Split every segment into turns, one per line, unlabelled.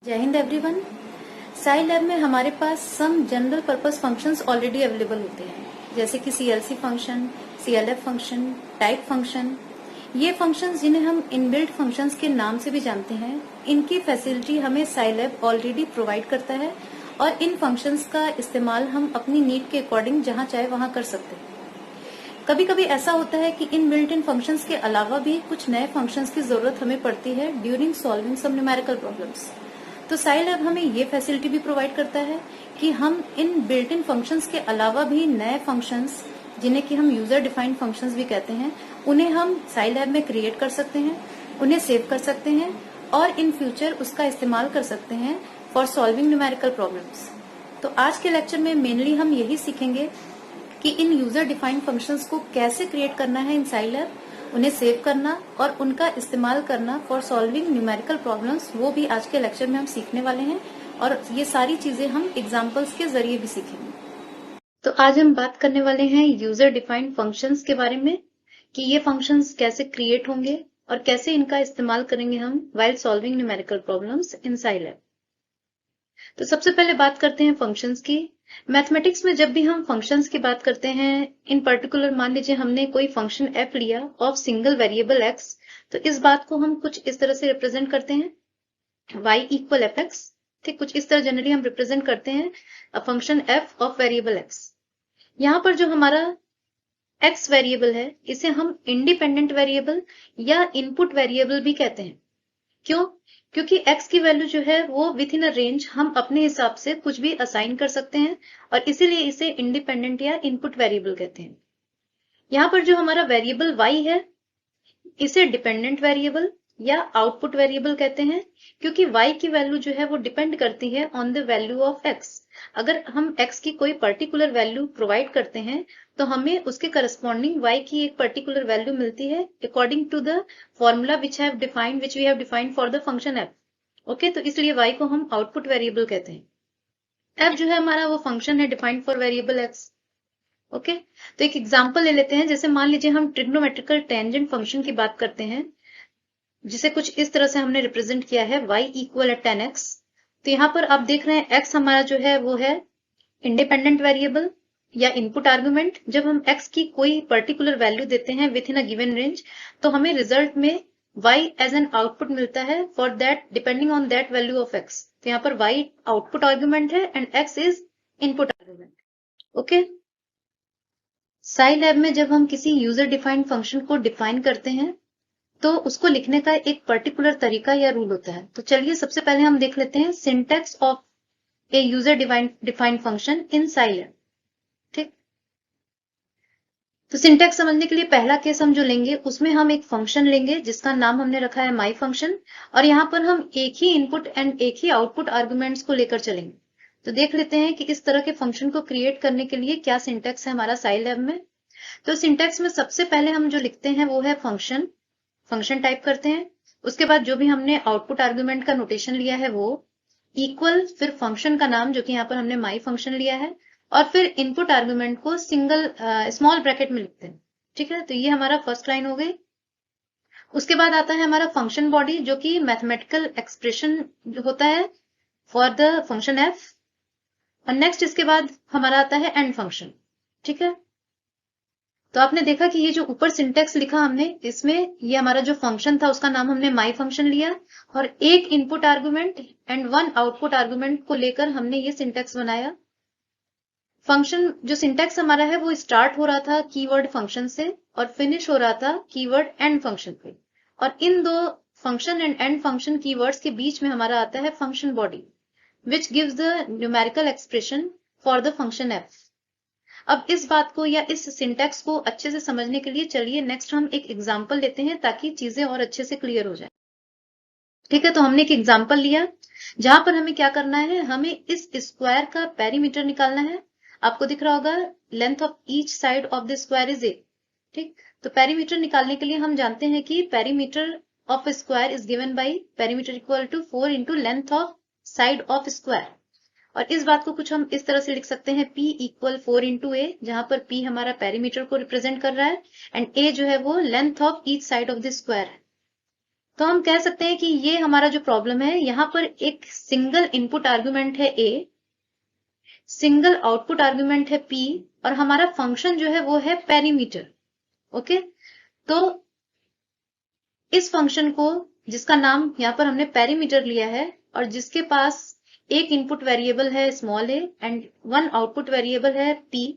जय Hind everyone. Sai lab में हमारे पास some general purpose functions already available होते हैं, जैसे कि CLC function, CLF function, type function. ये फंक्शंस जिन्हें हम इनबिल्ट फंक्शंस के नाम से भी जानते हैं, इनकी फैसिलिटी हमें साई लैब ऑलरेडी प्रोवाइड करता है और इन फंक्शंस का इस्तेमाल हम अपनी नीड के अकॉर्डिंग जहां चाहे वहां कर सकते हैं। कभी कभी ऐसा होता है कि इन बिल्ट इन फंक्शंस के अलावा भी कुछ नए फंक्शंस की जरूरत हमें पड़ती है during solving some numerical problems. तो साई लैब हमें ये फैसिलिटी भी प्रोवाइड करता है कि हम इन बिल्ट इन फंक्शंस के अलावा भी नए फंक्शंस, जिन्हें कि हम यूजर डिफाइंड फंक्शंस भी कहते हैं, उन्हें हम साई लैब में क्रिएट कर सकते हैं, उन्हें सेव कर सकते हैं और इन फ्यूचर उसका इस्तेमाल कर सकते हैं फॉर सॉल्विंग न्यूमेरिकल प्रॉब्लम्स। तो आज के लेक्चर में मेनली हम यही सीखेंगे कि इन यूजर डिफाइंड फंक्शंस को कैसे क्रिएट करना है इन साई लैब, उन्हें सेव करना और उनका इस्तेमाल करना फॉर सॉल्विंग न्यूमेरिकल प्रॉब्लम्स, वो भी आज के लेक्चर में हम सीखने वाले हैं और ये सारी चीजें हम एग्जांपल्स के जरिए भी सीखेंगे। तो आज हम बात करने वाले हैं यूजर डिफाइंड फंक्शंस के बारे में कि ये फंक्शंस कैसे क्रिएट होंगे और कैसे इनका इस्तेमाल करेंगे हम while solving numerical problems in Sai lab. तो सबसे पहले बात करते हैं फंक्शंस की। मैथमेटिक्स में जब भी हम फंक्शंस की बात करते हैं, इन पर्टिकुलर मान लीजिए हमने कोई फंक्शन f लिया ऑफ सिंगल वेरिएबल x, तो इस बात को हम कुछ इस तरह से रिप्रेजेंट करते हैं y इक्वल fx। ठीक, कुछ इस तरह जनरली हम रिप्रेजेंट करते हैं a function f of variable x। यहाँ पर जो हमारा x वेरिएबल है, इसे हम इंडिपेंडेंट वेरिएबल या इनपुट वेरिएबल भी कहते हैं। क्यों? क्योंकि x की वैल्यू जो है वो विथ इन अ रेंज हम अपने हिसाब से कुछ भी असाइन कर सकते हैं और इसीलिए इसे इंडिपेंडेंट या इनपुट वेरिएबल कहते हैं। यहाँ पर जो हमारा वेरिएबल y है, इसे डिपेंडेंट वेरिएबल या आउटपुट वेरिएबल कहते हैं, क्योंकि y की वैल्यू जो है वो डिपेंड करती है on the value of x। अगर हम x की कोई पर्टिकुलर वैल्यू प्रोवाइड करते हैं तो हमें उसके करस्पॉन्डिंग y की एक पर्टिकुलर वैल्यू मिलती है according to the formula which we have defined for the function f। Okay, तो इसलिए y को हम आउटपुट वेरिएबल कहते हैं। f जो है हमारा वो फंक्शन है defined for variable x। Okay, तो एक एग्जांपल ले लेते हैं। जैसे मान लीजिए हम ट्रिग्नोमेट्रिकल टेंजेंट फंक्शन की बात करते हैं, जिसे कुछ इस तरह से हमने रिप्रेजेंट किया है y इक्वल 10x। तो यहाँ पर आप देख रहे हैं x हमारा जो है वो है इंडिपेंडेंट वेरिएबल या इनपुट आर्गुमेंट। जब हम x की कोई पर्टिकुलर वैल्यू देते हैं with in a given range, तो हमें रिजल्ट में y एज एन आउटपुट मिलता है for that depending on that value of x। तो यहाँ पर y आउटपुट आर्गुमेंट है and x is input argument. Okay, Sai lab में जब हम किसी यूजर डिफाइंड फंक्शन को डिफाइन करते हैं तो उसको लिखने का एक पर्टिकुलर तरीका या रूल होता है। तो चलिए सबसे पहले हम देख लेते हैं syntax of a user defined function in Sai lab. ठीक, तो सिंटैक्स समझने के लिए पहला केस हम जो लेंगे, उसमें हम एक फंक्शन लेंगे जिसका नाम हमने रखा है माई फंक्शन, और यहाँ पर हम एक ही इनपुट एंड एक ही आउटपुट आर्गुमेंट्स को लेकर चलेंगे। तो देख लेते हैं कि इस तरह के फंक्शन को क्रिएट करने के लिए क्या सिंटैक्स है हमारा साई लैब में। तो सिंटैक्स में सबसे पहले हम जो लिखते हैं वो है फंक्शन। फंक्शन टाइप करते हैं, उसके बाद जो भी हमने आउटपुट आर्गुमेंट का नोटेशन लिया है वो इक्वल, फिर फंक्शन का नाम जो कि यहाँ पर हमने माई फंक्शन लिया है, और फिर इनपुट आर्गुमेंट को सिंगल स्मॉल ब्रैकेट में लिखते हैं। ठीक है, तो ये हमारा फर्स्ट लाइन हो गई। उसके बाद आता है हमारा फंक्शन बॉडी, जो कि मैथमेटिकल एक्सप्रेशन होता है फॉर द फंक्शन एफ, और नेक्स्ट इसके बाद हमारा आता है एंड फंक्शन। ठीक है, तो आपने देखा कि ये जो ऊपर सिंटैक्स लिखा हमने, इसमें ये हमारा जो फंक्शन था उसका नाम हमने माई फंक्शन लिया और एक input argument and one output argument को लेकर हमने ये सिंटैक्स बनाया। फंक्शन जो सिंटैक्स हमारा है वो स्टार्ट हो रहा था कीवर्ड फंक्शन से और फिनिश हो रहा था कीवर्ड एंड फंक्शन पे, और इन दो function and and function keywords के बीच में हमारा आता है function body which gives the numerical expression for the function F. अब इस बात को या इस सिंटैक्स को अच्छे से समझने के लिए चलिए नेक्स्ट हम एक एग्जांपल लेते हैं ताकि चीजें और अच्छे से क्लियर हो जाए। ठीक है, तो हमने एक एग्जांपल लिया जहां पर हमें क्या करना है, हमें इस स्क्वायर का पेरीमीटर निकालना है। आपको दिख रहा होगा length of each side of the square is 8। ठीक, तो पेरीमीटर निकालने के लिए हम जानते हैं कि perimeter of square is given by perimeter equal to 4 into length of side of square. और इस बात को कुछ हम इस तरह से लिख सकते हैं P इक्वल 4 इंटू ए, जहां पर P हमारा पेरीमीटर को रिप्रेजेंट कर रहा है एंड A जो है वो length of each side of the square है। तो हम कह सकते हैं कि ये हमारा जो प्रॉब्लम है, यहाँ पर एक सिंगल इनपुट आर्गुमेंट है a, सिंगल आउटपुट आर्गुमेंट है p, और हमारा फंक्शन जो है वो है पेरीमीटर। ओके, तो इस फंक्शन को, जिसका नाम यहाँ पर हमने पेरीमीटर लिया है और जिसके पास एक इनपुट वेरिएबल है small a and one output variable है p,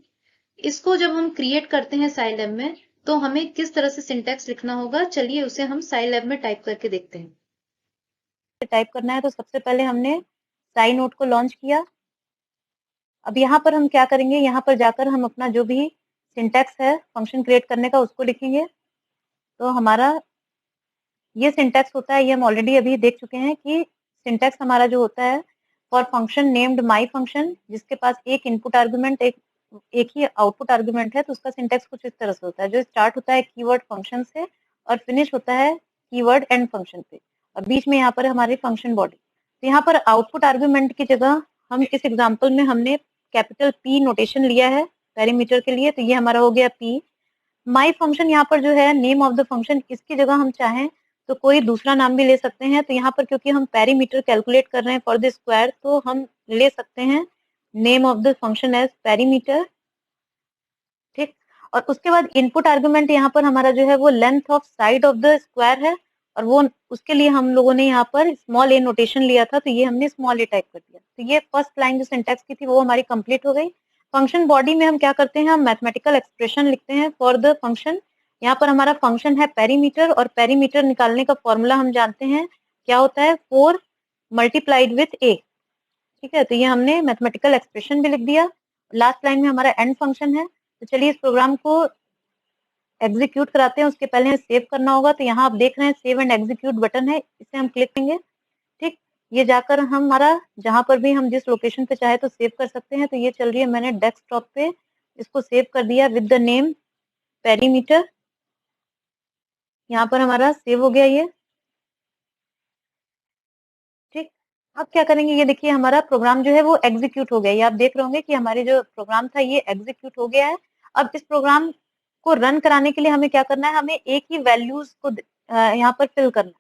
इसको जब हम क्रिएट करते हैं साइलैब में, तो हमें किस तरह से सिंटैक्स लिखना होगा, चलिए उसे हम साइलैब में टाइप करके देखते हैं। टाइप करना है तो सबसे पहले हमने साई नोट को लॉन्च किया। अब यहाँ पर हम क्या करेंगे, यहाँ पर जाकर हम अपना जो भी सिंटैक्स है फंक्शन क्रिएट करने का उसको लिखेंगे। तो हमारा ये सिंटैक्स होता है, ये हम ऑलरेडी अभी देख चुके हैं कि सिंटैक्स हमारा जो होता है for function named my function, जिसके पास एक इनपुट आर्गुमेंट एक ही आउटपुट आर्गुमेंट है, तो उसका सिंटैक्स कुछ इस तरह से होता है, जो स्टार्ट होता है कीवर्ड फंक्शन से और फिनिश होता है कीवर्ड एंड फंक्शन पे, और बीच में यहाँ पर हमारी फंक्शन बॉडी। तो यहाँ पर आउटपुट आर्गुमेंट की जगह हम इस एग्जाम्पल में हमने कैपिटल P नोटेशन लिया है पेरीमीटर के लिए, तो ये हमारा हो गया P। माई फंक्शन यहाँ पर जो है नेम ऑफ द फंक्शन, इसकी जगह हम चाहें तो कोई दूसरा नाम भी ले सकते हैं। तो यहाँ पर क्योंकि हम पेरीमीटर कैलकुलेट कर रहे हैं फॉर द स्क्वायर, तो हम ले सकते हैं name of the function as perimeter. ठीक, और उसके बाद इनपुट आर्गुमेंट यहाँ पर हमारा जो है वो length of side of the square है, और वो उसके लिए हम लोगों ने यहाँ पर स्मॉल a नोटेशन लिया था, तो ये हमने स्मॉल a टाइप कर दिया। तो ये फर्स्ट लाइन जो सिंटैक्स की थी वो हमारी कंप्लीट हो गई। फंक्शन बॉडी में हम क्या करते हैं, हम मैथमेटिकल एक्सप्रेशन लिखते हैं फॉर द फंक्शन। यहाँ पर हमारा फंक्शन है पेरीमीटर, और पेरीमीटर निकालने का फॉर्मूला हम जानते हैं क्या होता है, 4 मल्टीप्लाइड विथ a। ठीक है, तो ये हमने मैथमेटिकल एक्सप्रेशन भी लिख दिया। लास्ट लाइन में हमारा एंड फंक्शन है। तो चलिए इस प्रोग्राम को एग्जीक्यूट कराते हैं, उसके पहले सेव करना होगा। तो यहाँ आप देख रहे हैं सेव एंड एग्जीक्यूट बटन है, इसे हम क्लिक करेंगे। ठीक, ये जाकर हमारा जहां पर भी हम जिस लोकेशन पे चाहे तो सेव कर सकते हैं। तो ये चल रही है, मैंने डेस्कटॉप पे इसको सेव कर दिया विद द नेम पेरीमीटर। यहाँ पर हमारा सेव हो गया ये। ठीक, अब क्या करेंगे, ये देखिए हमारा प्रोग्राम जो है वो एग्जीक्यूट हो गया। ये आप देख रहे होंगे कि हमारे जो प्रोग्राम था ये एग्जीक्यूट हो गया है। अब इस प्रोग्राम को रन कराने के लिए हमें क्या करना है, हमें एक ही वैल्यूज को यहाँ पर फिल करना है।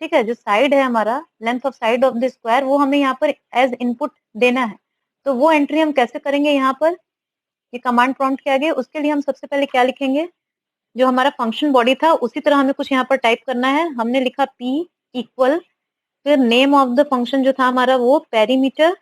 ठीक है, जो साइड है हमारा length of side of the square, वो हमें यहाँ पर एज इनपुट देना है। तो वो एंट्री हम कैसे करेंगे, यहाँ पर ये कमांड प्रॉम्प्ट के आगे, उसके लिए हम सबसे पहले क्या लिखेंगे, जो हमारा फंक्शन बॉडी था उसी तरह हमें कुछ यहाँ पर टाइप करना है। हमने लिखा P इक्वल, फिर नेम ऑफ द फंक्शन जो था हमारा वो पेरीमीटर,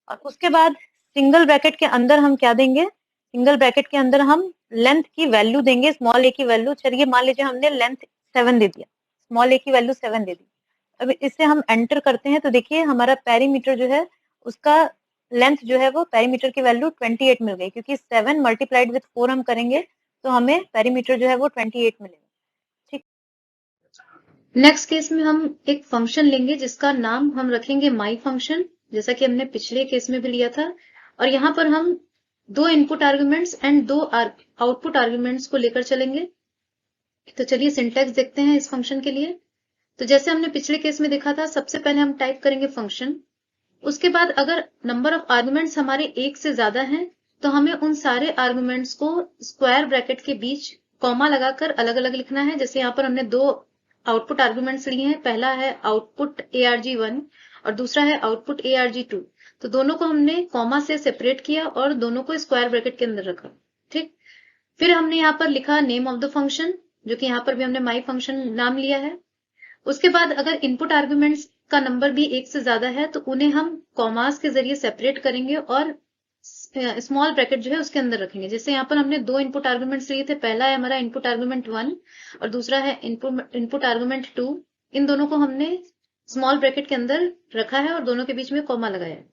और उसके बाद सिंगल ब्रैकेट के अंदर हम क्या देंगे, सिंगल ब्रैकेट के अंदर हम लेंथ की वैल्यू देंगे, स्मॉल a की वैल्यू। चलिए मान लीजिए हमने लेंथ 7 दे दिया, स्मॉल a की वैल्यू 7 दे दी। अब इसे हम एंटर करते हैं, तो देखिए हमारा पेरीमीटर जो है उसका लेंथ जो है वो पेरीमीटर की वैल्यू 28 मिल गई, क्योंकि 7 मल्टीप्लाइड विथ 4 हम करेंगे तो हमें पेरीमीटर जो है वो 28 मिलेगा। ठीक, नेक्स्ट केस में हम एक फंक्शन लेंगे जिसका नाम हम रखेंगे माई फंक्शन, जैसा कि हमने पिछले केस में भी लिया था। और यहाँ पर हम 2 input arguments and 2 output arguments को लेकर चलेंगे। तो चलिए सिंटैक्स देखते हैं इस फंक्शन के लिए। तो जैसे हमने पिछले केस में देखा था, सबसे पहले हम टाइप करेंगे फंक्शन, उसके बाद अगर नंबर ऑफ आर्गुमेंट्स हमारे एक से ज्यादा हैं, तो हमें उन सारे आर्गुमेंट्स को स्क्वायर ब्रैकेट के बीच कॉमा लगाकर अलग अलग लिखना है। जैसे यहाँ पर हमने 2 आउटपुट आर्गुमेंट्स लिए हैं, पहला है आउटपुट arg1 और दूसरा है आउटपुट arg2। तो दोनों को हमने कॉमा से सेपरेट किया और दोनों को स्क्वायर ब्रैकेट के अंदर रखा। ठीक, फिर हमने यहाँ पर लिखा नेम ऑफ द फंक्शन, जो कि यहाँ पर भी हमने माई फंक्शन नाम लिया है। उसके बाद अगर इनपुट आर्गुमेंट्स का नंबर भी एक से ज्यादा है, तो उन्हें हम कॉमास के जरिए सेपरेट करेंगे और स्मॉल ब्रैकेट जो है उसके अंदर रखेंगे। जैसे यहाँ पर हमने 2 इनपुट आर्गुमेंट्स लिए थे, पहला है हमारा इनपुट आर्गुमेंट 1 और दूसरा है इनपुट आर्गुमेंट 2। इन दोनों को हमने स्मॉल ब्रैकेट के अंदर रखा है और दोनों के बीच में कॉमा लगाया है।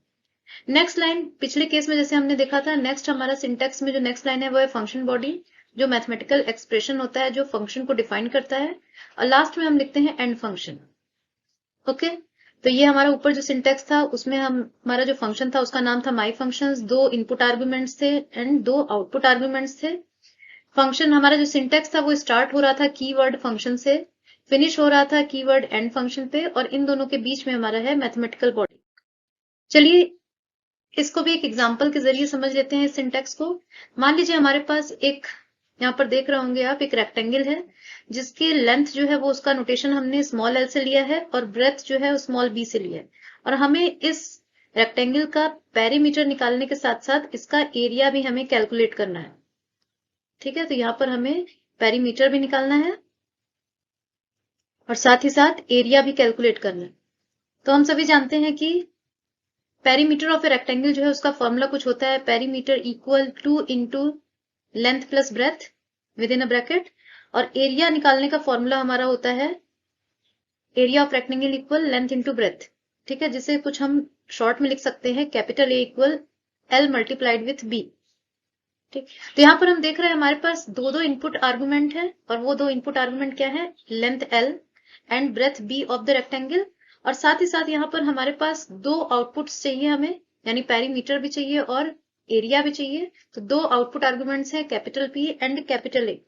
नेक्स्ट लाइन पिछले केस में जैसे हमने देखा था, नेक्स्ट हमारा सिंटैक्स में जो नेक्स्ट लाइन है वो है फंक्शन बॉडी, जो मैथमेटिकल एक्सप्रेशन होता है जो फंक्शन को डिफाइन करता है, और लास्ट में हम लिखते हैं एंड फंक्शन। ओके, तो ये हमारा ऊपर जो सिंटैक्स था उसमें हमारा जो फंक्शन था उसका नाम था माई फंक्शंस, 2 इनपुट आर्गुमेंट्स थे एंड 2 आउटपुट आर्गुमेंट्स थे। फंक्शन हमारा जो सिंटैक्स था वो स्टार्ट हो रहा था कीवर्ड फंक्शन से, फिनिश हो रहा था कीवर्ड एंड फंक्शन पे, और इन दोनों के बीच में हमारा है मैथमेटिकल बॉडी। चलिए इसको भी एक एग्जाम्पल के जरिए समझ लेते हैं इस सिंटैक्स को। मान लीजिए हमारे पास एक, यहाँ पर देख रहे होंगे आप, एक रेक्टेंगल है जिसकी लेंथ जो है वो उसका नोटेशन हमने स्मॉल एल से लिया है और ब्रेथ जो है स्मॉल बी से लिया है। और हमें इस रेक्टेंगल का पेरीमीटर निकालने के साथ साथ इसका एरिया भी हमें कैलकुलेट करना है। ठीक है, तो यहाँ पर हमें पेरीमीटर भी निकालना है और साथ ही साथ एरिया भी कैलकुलेट करना है। तो हम सभी जानते हैं कि पेरीमीटर ऑफ ए रेक्टेंगल जो है उसका फॉर्मूला कुछ होता है, perimeter equal two into length plus breadth with in a bracket. और एरिया निकालने का फॉर्मूला हमारा होता है area of rectangle equal length into breadth. ठीक है, जिसे कुछ हम शॉर्ट में लिख सकते हैं capital A equal L multiplied with B. ठीक, तो यहाँ पर हम देख रहे हैं हमारे पास दो दो इनपुट आर्गुमेंट है और वो दो इनपुट आर्गुमेंट क्या है, length L and breadth B of the rectangle. और साथ ही साथ यहाँ पर हमारे पास दो आउटपुट्स चाहिए हमें, यानी पेरीमीटर भी चाहिए और एरिया भी चाहिए। तो दो आउटपुट आर्गुमेंट्स हैं capital P and capital A.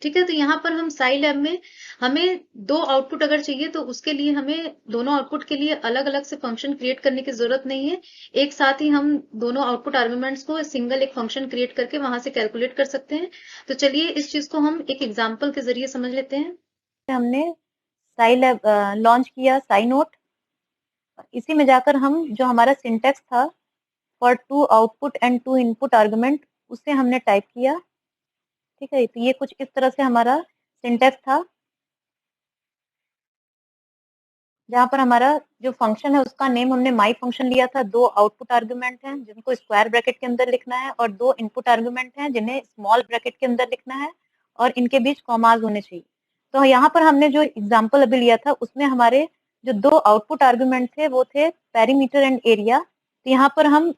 ठीक है, तो यहाँ पर हम साई लैब में हमें दो आउटपुट अगर चाहिए तो उसके लिए हमें दोनों आउटपुट के लिए अलग अलग से फंक्शन क्रिएट करने की जरूरत नहीं है। एक साथ ही हम दोनों आउटपुट आर्गुमेंट्स को सिंगल एक फंक्शन क्रिएट करके वहां से कैलकुलेट कर सकते हैं। तो चलिए इस चीज को हम एक एग्जाम्पल के जरिए समझ लेते हैं। हमने साई लैब लॉन्च किया साई नोट। इसी में जाकर हम जो हमारा सिंटेक्स था for two output and two input argument उसे हमने टाइप किया। ठीक है, तो ये कुछ इस तरह से हमारा सिंटेक्स था, जहाँ पर हमारा जो फंक्शन है उसका नेम हमने माई फंक्शन लिया था। दो आउटपुट आर्गुमेंट हैं जिनको स्क्वायर ब्रैकेट के अंदर लिखना है और दो इनपुट आर्गुमेंट हैं जिन्हें स्मॉल ब्रैकेट के अंदर लिखना है और इनके बीच कॉमाज होने चाहिए। तो यहाँ पर हमने जो एग्जाम्पल अभी लिया था उसमें हमारे जो दो आउटपुट आर्गुमेंट थे वो थे पेरीमीटर एंड एरिया। तो यहाँ पर हम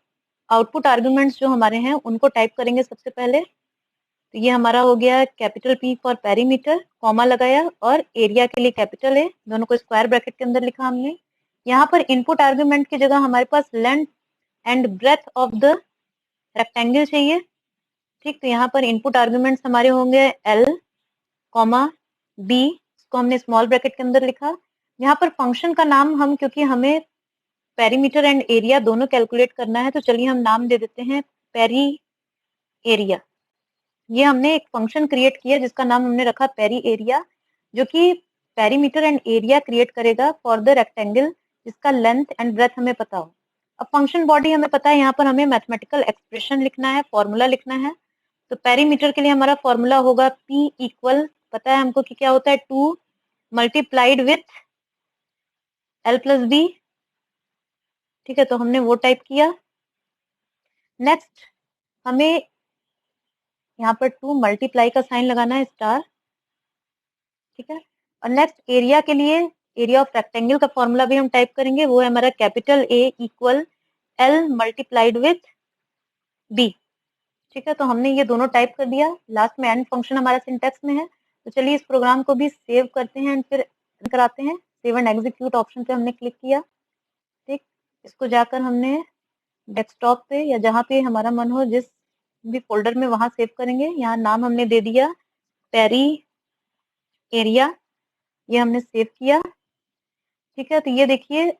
आउटपुट आर्गुमेंट्स जो हमारे हैं उनको टाइप करेंगे सबसे पहले। तो ये हमारा हो गया capital P for perimeter, comma लगाया, और एरिया के लिए कैपिटल ए, दोनों को स्क्वायर ब्रैकेट के अंदर लिखा हमने। यहाँ पर इनपुट आर्गुमेंट की जगह हमारे पास length and breadth of the rectangle चाहिए। ठीक, तो यहाँ पर इनपुट आर्गुमेंट्स हमारे होंगे एल कॉमा बी, इसको हमने स्मॉल ब्रैकेट के अंदर लिखा। यहाँ पर फंक्शन का नाम हम, क्योंकि हमें पेरीमीटर एंड एरिया दोनों कैलकुलेट करना है, तो चलिए हम नाम दे देते हैं पेरी एरिया। ये हमने एक फंक्शन क्रिएट किया जिसका नाम हमने रखा पेरी एरिया, जो कि पेरीमीटर एंड एरिया क्रिएट करेगा फॉर द रेक्टेंगल जिसका लेंथ एंड ब्रेथ हमें पता हो। अब फंक्शन बॉडी हमें पता है, यहाँ पर हमें मैथमेटिकल एक्सप्रेशन लिखना है, फॉर्मूला लिखना है। तो पेरीमीटर के लिए हमारा फॉर्मूला होगा P इक्वल, पता है हमको कि क्या होता है, 2 multiplied with L plus B. ठीक है, तो हमने वो टाइप किया। नेक्स्ट हमें यहाँ पर 2 मल्टीप्लाई का साइन लगाना है, स्टार। ठीक है, और नेक्स्ट एरिया के लिए एरिया ऑफ रेक्टेंगल का फॉर्मूला भी हम टाइप करेंगे, वो है हमारा capital A equal L multiplied with B. ठीक है, तो हमने ये दोनों टाइप कर दिया। लास्ट में एंड फंक्शन हमारा सिंटेक्स में है। तो चलिए इस प्रोग्राम को भी सेव करते हैं एंड फिर कराते हैं। सेव एंड एग्जीक्यूट ऑप्शन पे हमने क्लिक किया। ठीक, इसको जाकर हमने डेस्कटॉप पे या जहाँ पे हमारा मन हो, जिस भी फोल्डर में, वहां सेव करेंगे। यहाँ नाम हमने दे दिया पेरी एरिया, ये हमने सेव किया। ठीक है, तो ये देखिए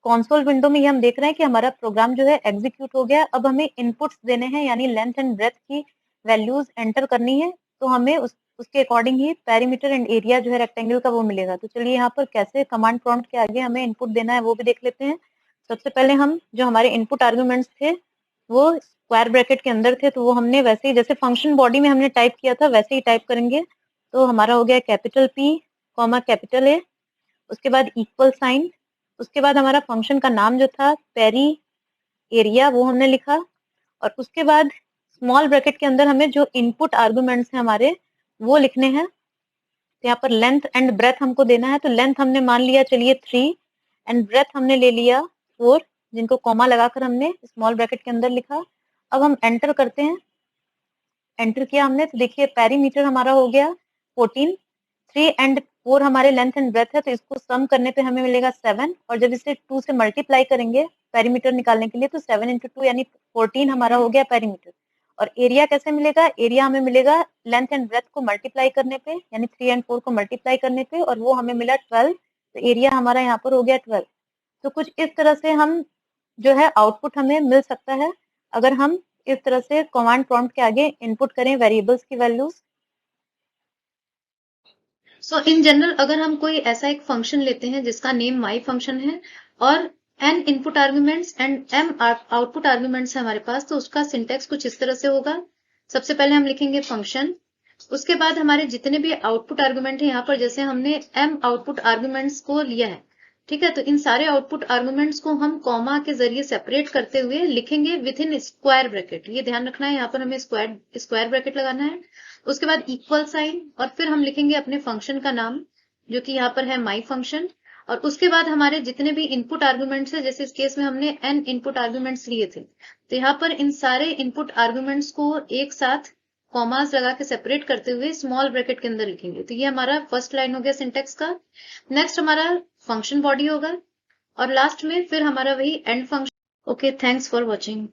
कंसोल विंडो में ये हम देख रहे हैं कि हमारा प्रोग्राम जो है एग्जीक्यूट हो गया। अब हमें इनपुट्स देने हैं, यानी लेंथ एंड ब्रेथ की वैल्यूज एंटर करनी है। तो हमें उसके according he perimeter and area जो है रेक्टेंगल का वो मिलेगा। तो चलिए यहाँ पर कैसे कमांड प्रॉम्प्ट के आगे हमें इनपुट देना है वो भी देख लेते हैं। सबसे पहले हम जो हमारे इनपुट आर्ग्यूमेंट्स थे वो स्क्वायर ब्रैकेट के अंदर थे, तो वो हमने वैसे ही जैसे फंक्शन बॉडी में हमने टाइप किया था वैसे ही टाइप करेंगे। तो हमारा हो गया capital P comma capital A, उसके बाद इक्वल साइन, उसके बाद हमारा फंक्शन का नाम जो था पेरी एरिया वो हमने लिखा, और उसके बाद स्मॉल ब्रैकेट के अंदर हमें जो इनपुट आर्गुमेंट्स हैं हमारे वो लिखने हैं। तो यहाँ पर लेंथ एंड ब्रेथ हमको देना है। तो लेंथ हमने मान लिया चलिए 3 एंड ब्रेथ हमने ले लिया 4, जिनको कॉमा लगाकर हमने स्मॉल ब्रैकेट के अंदर लिखा। अब हम एंटर करते हैं। एंटर किया हमने, तो देखिए पेरीमीटर हमारा हो गया 14, 3 एंड 4 हमारे लेंथ एंड ब्रेथ है, तो इसको सम करने पे हमें मिलेगा 7। और जब इसे 2 से मल्टीप्लाई करेंगे पेरीमीटर निकालने के लिए, तो 7 इंटू 2 यानी 14 हमारा हो गया पेरीमीटर। और एरिया कैसे मिलेगा, एरिया हमें मिलेगा लेंथ एंड ब्रेथ को मल्टीप्लाई करने पे, यानी 3 एंड 4 को मल्टीप्लाई करने पे, और वो हमें मिला 12। तो एरिया हमारा यहाँ पर हो गया 12। तो कुछ इस तरह से हम जो है आउटपुट हमें मिल सकता है अगर हम इस तरह से कमांड प्रॉम्प्ट के आगे इनपुट करें वेरिएबल्स की वैल्यूज। सो इन जनरल अगर हम कोई ऐसा एक फंक्शन लेते हैं जिसका नेम माई फंक्शन है और n input arguments and m output arguments है हमारे पास, तो उसका सिंटेक्स कुछ इस तरह से होगा। सबसे पहले हम लिखेंगे फंक्शन, उसके बाद हमारे जितने भी आउटपुट आर्ग्यूमेंट है यहाँ पर, जैसे हमने m आउटपुट आर्ग्यूमेंट्स को लिया है, ठीक है, तो इन सारे आउटपुट आर्ग्यूमेंट्स को हम कॉमा के जरिए सेपरेट करते हुए लिखेंगे विद इन स्क्वायर ब्रैकेट। ये ध्यान रखना है, यहाँ पर हमें स्क्वायर ब्रैकेट लगाना है। उसके बाद इक्वल साइन और फिर हम लिखेंगे अपने फंक्शन का नाम, जो कि यहाँ पर है माई फंक्शन। और उसके बाद हमारे जितने भी इनपुट आर्ग्यूमेंट्स है, जैसे इस केस में हमने n इनपुट आर्ग्यूमेंट्स लिए थे, तो यहाँ पर इन सारे इनपुट आर्ग्यूमेंट्स को एक साथ कॉमास लगा के सेपरेट करते हुए स्मॉल ब्रैकेट के अंदर लिखेंगे। तो ये हमारा फर्स्ट लाइन हो गया सिंटेक्स का। नेक्स्ट हमारा फंक्शन बॉडी होगा और लास्ट में फिर हमारा वही and function. Okay, thanks for watching.